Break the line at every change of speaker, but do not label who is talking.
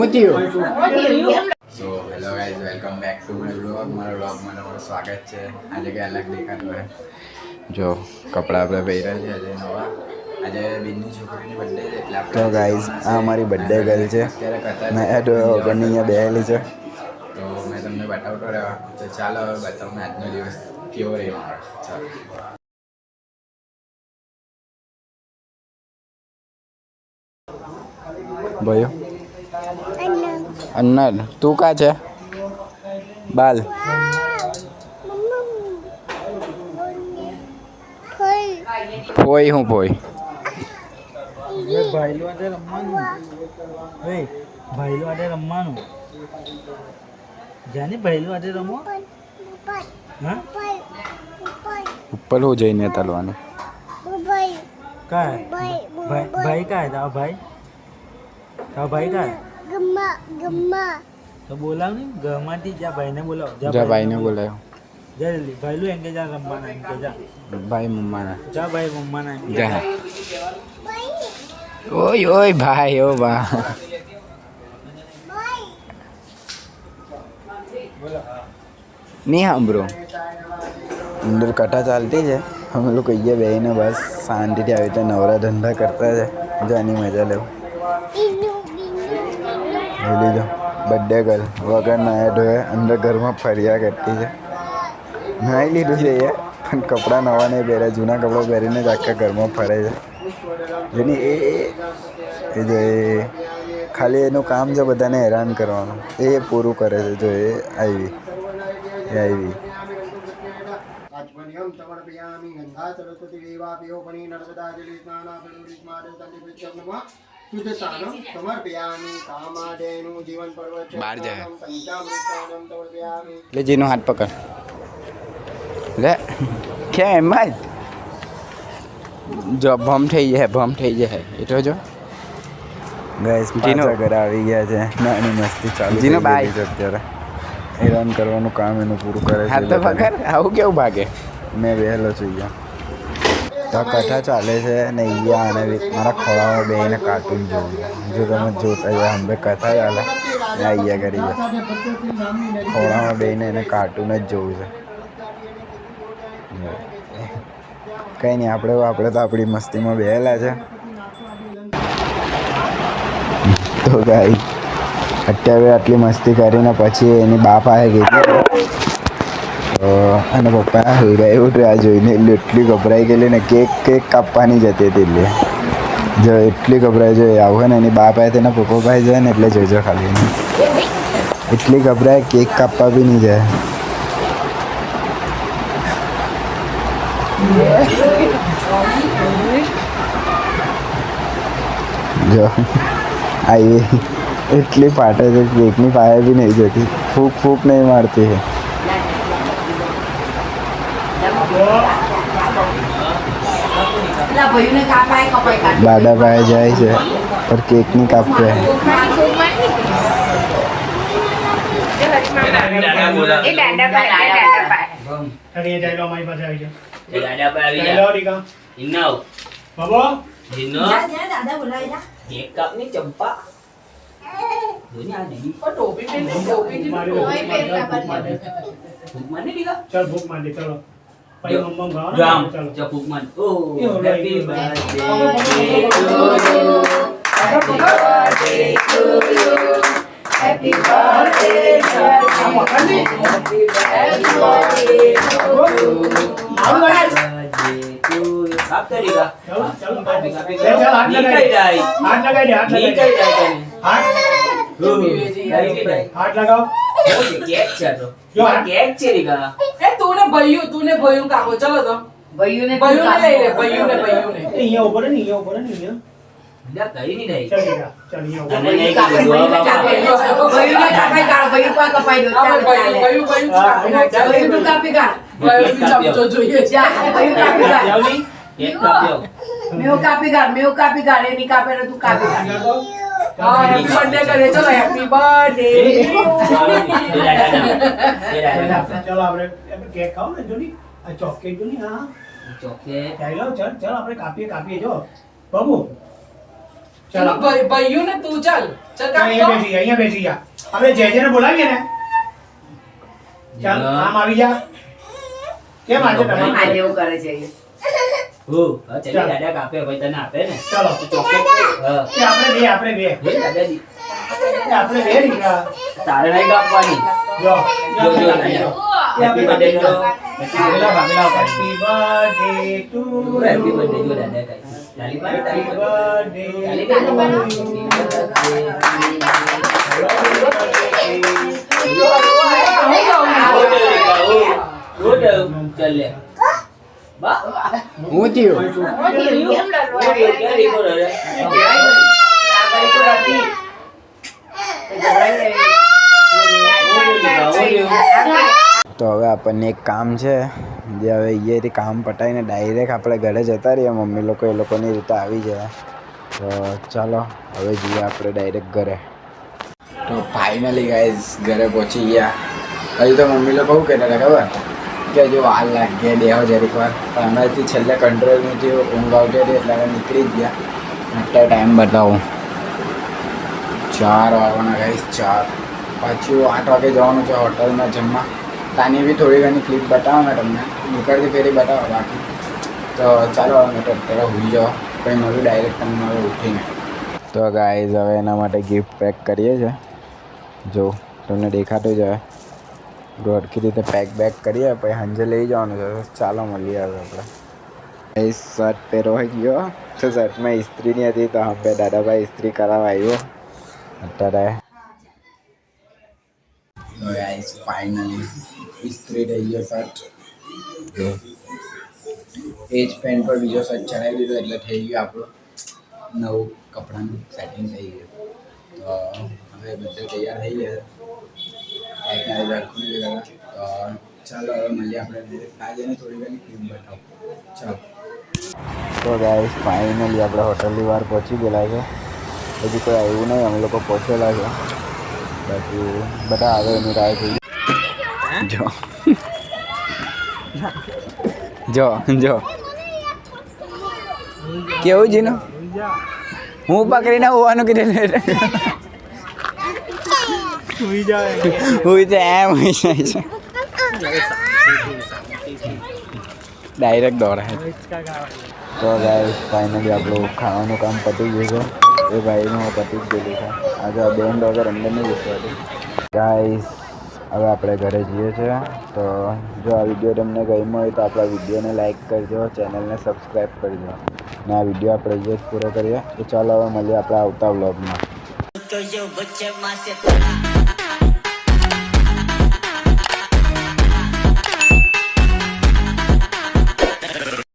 હું થયું?
So hello guys, welcome back to my vlog. મારા વ્લોગમાં તમારું સ્વાગત છે. આજે કંઈ અલગ દેખાતું હોય જો કપડાં આપણે પહેર્યા છે આજે નવા. આજે બેનની છોકરીની બર્થડે છે એટલે આપણે તો ગાઈઝ આ અમારી બર્થડે ગર્લ છે. નયા ડોયો વગરની અહીંયા બેહેલી છે તો મેં તમને બતાવતો રહેવા. તો ચાલો હવે બતાવું આજનો દિવસ કેવો રહ્યો મારો. ચાલો ભાઈઓ અન્નર તું કા છે બાલ ફોઈ હું ફોઈ
ભાઈલો આટે રમવાનું. ભાઈલો આટે રમવાનું. જાને ભાઈલો આટે રમો. હા
ઉપર હું જઈને તલવાનું
કાય ભાઈ કાય તારો ભાઈ કાય તો બોલાવ ને ઘરમાંથી જા ભાઈને બોલાવ.
જા ભાઈને બોલાયો.
જા જલ્દી ભાઈલો એમ કે જા રમવાના એમ કે જા
ભાઈ મમ્માના
જા ભાઈ મમ્માના એમ કે
જા. ઓય ઓય ભાઈ ઓ બા નહીં સાંભળો. અંદર કથા ચાલતી છે. અમે લોકો અહીંયા બેહીને બસ શાંતિથી આવી રીતે નવરા ધંધા કરતા છે. જો આની મજા લેવું. લીધો બર્થડે ગર્લ વગર નાયા ધોયા અંદર ઘરમાં ફર્યા કરતી છે. નાહી લીધું છે એ પણ કપડાં નવા નહીં પહેર્યા, જૂના કપડાં પહેરીને જ આખા ઘરમાં ફરે છે. જેની એ જો એ ખાલી એનું કામ છે બધાને હેરાન કરવાનું. એ પૂરું કરે છે. જો એ આવી બહાર જાય એટલે જેનો હાથ પકડ લે ક્યાં એમ જ જો ભમ થઈ જાય એ તો જો ગાઈસ પાછા ઘરે આવી ગયા છે. નાની મસ્તી ચાલુ જીનો બાય છે અત્યારે. હેરાન કરવાનું કામ એનું પૂરું કરે છે. હાથ તો પકડ. આવું કેવું ભાગે? મેં વહેલો છું અહીંયા તો કથા ચાલે છે ને અહીંયા અને મારા ખોળામાં બેહીને કાર્ટૂન જોવું. જો તમે જોતા જાય હંભે કથા ચાલે ને અહીંયા કરી છે ખોળામાં બેહીને એને કાર્ટૂન જ જોવું છે. કંઈ નહીં આપણે તો આપણી મસ્તીમાં બેહેલા છે. તો ગાઈ અત્યારે આટલી મસ્તી કરીને પછી એની બાપ આવી ગઈ અને પપ્પા હોઈ ગયા એવું આ જોઈને એટલે એટલી ગભરાઈ ગયેલી ને કેક કાપવાની જતી હતી. એટલે જો એટલી ગભરાઈ જોઈએ આવું ને એની બાપ આવે તેના પપ્પા ભાઈ જાય ને એટલે જોજો ખાલી એટલી ગભરાય કેક કાપવા બી નહીં જાય. જો આવી એટલી ફાટે છે કેકની પાયા બી નહીં જતી. ફૂક નહીં મારતી છે. દાદા પાસે જાય છે પર કેક ની કાપે.
चल भूख मान ले चलो भाई मम्मा गाओ चलो
जब भूख मान ओ happy birthday to you happy birthday आप करेगा
चलो चलो
हाथ लगाई
हाथ लगाओ
केक છે તો
જો
કેક છે રીગા
એ તूने ભયું કાકો ચલો તો ભયું ને લઈ લે ભયું ને
અહીંયા ઉપર ને અહીંયા
ના કઈ નહીં રહી
चल बेटा चल यहाँ ऊपर
અને નહીં
ભયું કાપી કાઢ ભયું ચમચો જોઈએ છે ભયું કાપી કાઢ
જાવલી કેક કાપ્યો
મેં કાપી કાઢ એની કાપે ને તું કાપી કાઢ હા હેપી બર્થડે કરે ચલો હેપી બર્થડે
चलो આપણે કેક ખાઓ ને જોની આ ચોકલેટ જોની હા
ચોકલેટ
ચાલો ચલ આપણે કાપીએ જો બાબુ ચાલો
ભાઈઓ ને તું ચાલ ચાલ કામ
અહીંયા
કર.
બેસી જા, અહીંયા બેસી જા. હવે જેજેને બોલાવીએ ને ચાલ આમ આવી જા. કેમ આજે તમારે
આજે એવું કરે છે એ.
હા ચલી દાદા કાપે ભાઈ તને આપે ને
ચાલો
ચોકલેટ હા
એ આપણે બે
જોઈ દાદાજી
એ આપણે બે દીકરા
તારે નહીં કાપવાની
જો
જો જો દાદા હેપી બર્થડે કરો
ભાગેલા ભાગેલા happy birthday to
happy birthday જો દાદા કઈ તાલી પાડ
હેપી
તાલી
બર્થડે
ચાલ લે બા
હું થયું તો હવે આપણને એક કામ છે જે હવે અહીંયાથી કામ પતાવીને ડાયરેક્ટ આપણે ઘરે જતા રહીએ મમ્મી લોકો એ લોકોની રીતે આવી જાય તો ચાલો હવે જઈએ આપણે ડાયરેક્ટ ઘરે તો ફાઇનલી ગાઈઝ ઘરે પહોંચી ગયા હજી તો મમ્મી લોકો શું કહેતા હતા ખબર કે જો વાર લાગી બેહો જરીક વાર પણ અમારાથી છેલ્લે કંટ્રોલ નથી ઊંઘ આવતી હતી એટલે અમે નીકળી જ ગયા અત્યારે ટાઈમ બતાવું 4 વાગવાના ગાઈઝ 4 પાછું 8 વાગે જવાનું છે હોટલમાં જમવા તાની બી થોડી ઘણી ક્લિપ બતાવો ને તમને નીકળતી ફેરી બતાવો બાકી તો ચાલો અમે તો અત્યારે હોઈ જાઓ કંઈ મળ્યું ડાયરેક્ટ તમને હવે ઉઠીને તો ગાઈઝ હવે એના માટે ગિફ્ટ પેક કરીએ છીએ જો તમને દેખાતું જ હવે રોડકી રીતે પેક બેક કરીએ પછી સાંજે લઈ જવાનું છે ચાલો મળીએ હવે આપણે એ શર્ટ પહેરવાઈ ગયો તો શર્ટમાં ઇસ્ત્રી નહીં હતી તો હવે દાદાભાઈ ઇસ્ત્રી કરાવવા આવ્યો અત્યારે ગાઈસ ફાઇનલી ઇસ્ત્રી થઈ ગયો શર્ટ જો એ જ પેન્ટ પર બીજો શર્ટ ચડાવી દીધો એટલે થઈ ગયું આપણું નવું કપડાનું સેટિંગ થઈ ગયું તો હવે બધું તૈયાર થઈ ગયા તો ચાલો હવે મળીએ આપણે આજે થોડી ઘણી ક્લિપ બતાવો ચાલો તો ગાઈસ ફાઇનલી આપણે હોટલની બહાર પહોંચી ગયેલા છે હજી કોઈ આવ્યું નહીં અમે લોકો પહોંચેલા છે બાકી બધા આવે એની રાહ થઈ જો જો જો કેવું જીનું હું પકડીને હોવાનું કીધું હું તો એમ હોય જાય છે ડાયરેક્ટ દોડાય તો ગાઈસ ફાઇનલી આપણું ખાવાનું કામ પતી ગયું છે એ ભાઈનું પતી જ ગયેલું છે આજે આ બેન્ડ વગર અંદર નહીં ઘૂસવાતું ગાઈસ હવે આપણે ઘરે જઈએ છીએ તો જો આ વિડીયો તમને ગમ્યો હોય તો આપણા વિડીયોને લાઇક કરજો ચેનલને સબસ્ક્રાઈબ કરજો અને આ વિડીયો આપણે અહીંયા જ પૂરો કરીએ તો ચાલો હવે મળીએ આપણા આવતા વ્લોગમાં